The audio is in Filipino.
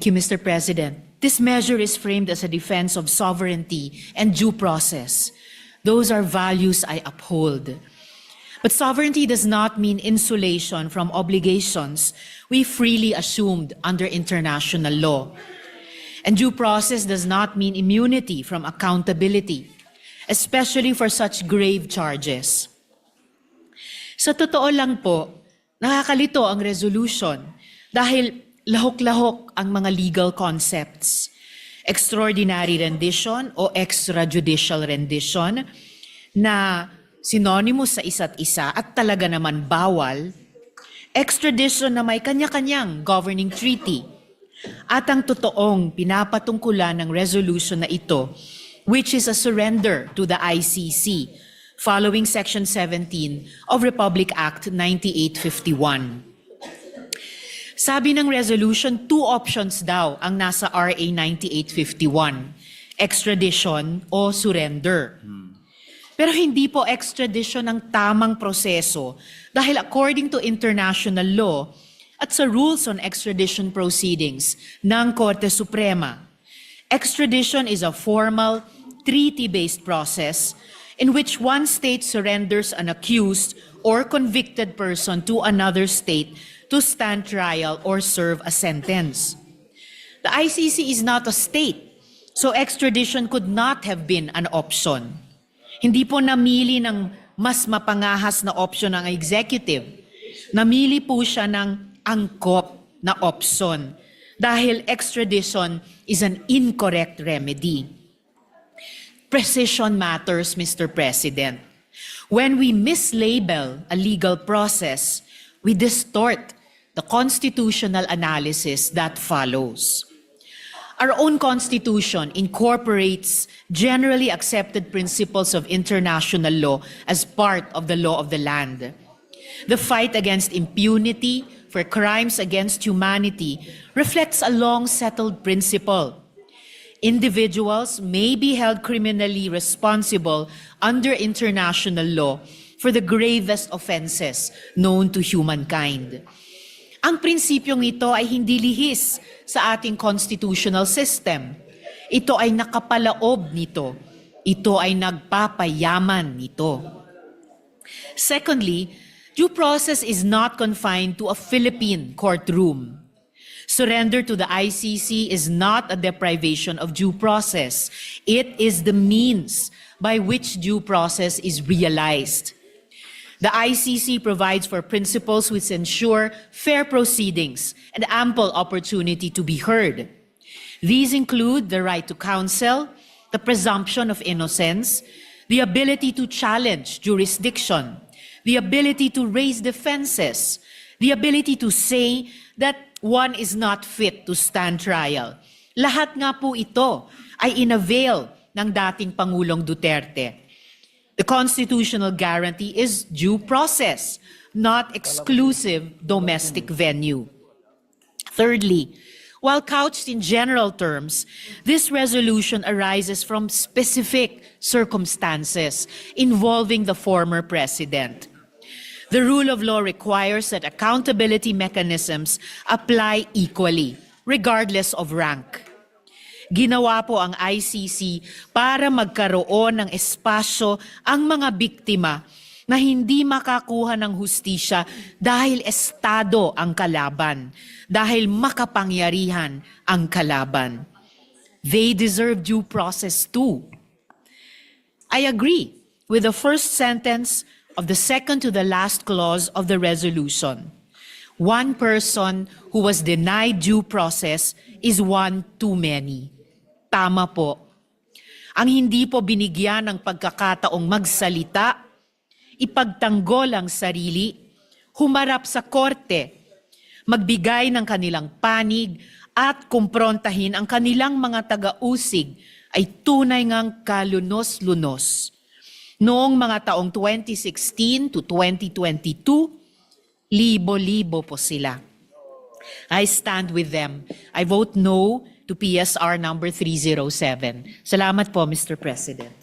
Thank you, Mr. President. This measure is framed as a defense of sovereignty and due process. Those are values I uphold. But sovereignty does not mean insulation from obligations we freely assumed under international law. And due process does not mean immunity from accountability, especially for such grave charges. Sa totoo lang po, nakakalito ang resolution dahil lahok-lahok ang mga legal concepts. Extraordinary rendition o extrajudicial rendition na synonymous sa isa't isa at talaga naman bawal. Extradition na may kanya-kanyang governing treaty. At ang totoong pinapatungkulan ng resolution na ito, which is a surrender to the ICC following Section 17 of Republic Act 9851. Sabi ng resolution, two options daw ang nasa RA 9851, extradition o surrender. Pero hindi po extradition ang tamang proseso dahil according to international law at sa rules on extradition proceedings ng Korte Suprema, extradition is a formal, treaty-based process in which one state surrenders an accused or convicted person to another state to stand trial or serve a sentence. The ICC is not a state, so extradition could not have been an option. Hindi po namili ng mas mapangahas na option ng executive. Namili po siya ng angkop na option dahil extradition is an incorrect remedy. Precision matters, Mr. President. When we mislabel a legal process, we distort the constitutional analysis that follows. Our own Constitution incorporates generally accepted principles of international law as part of the law of the land. The fight against impunity for crimes against humanity reflects a long-settled principle. Individuals may be held criminally responsible under international law for the gravest offenses known to humankind. Ang prinsipyong ito ay hindi lihis sa ating constitutional system. Ito ay nakapalaob nito. Ito ay nagpapayaman nito. Secondly, due process is not confined to a Philippine courtroom. Surrender to the ICC is not a deprivation of due process. It is the means by which due process is realized. The ICC provides for principles which ensure fair proceedings and ample opportunity to be heard. These include the right to counsel, the presumption of innocence, the ability to challenge jurisdiction, the ability to raise defenses, the ability to say that one is not fit to stand trial. Lahat nga po ito ay inavail ng dating Pangulong Duterte. The constitutional guarantee is due process, not exclusive domestic venue. Thirdly, while couched in general terms, this resolution arises from specific circumstances involving the former president. The rule of law requires that accountability mechanisms apply equally, regardless of rank. Ginawa po ang ICC para magkaroon ng espasyo ang mga biktima na hindi makakuha ng hustisya dahil estado ang kalaban, dahil makapangyarihan ang kalaban. They deserve due process too. I agree with the first sentence of the second to the last clause of the resolution. One person who was denied due process is one too many. Tama po. Ang hindi po binigyan ng pagkakataong magsalita, ipagtanggol ang sarili, humarap sa korte, magbigay ng kanilang panig at kumprontahin ang kanilang mga taga-usig ay tunay ngang kalunos-lunos. Noong mga taong 2016 to 2022, libo-libo po sila. I stand with them. I vote no to PSR number 307. Salamat po, Mr. President.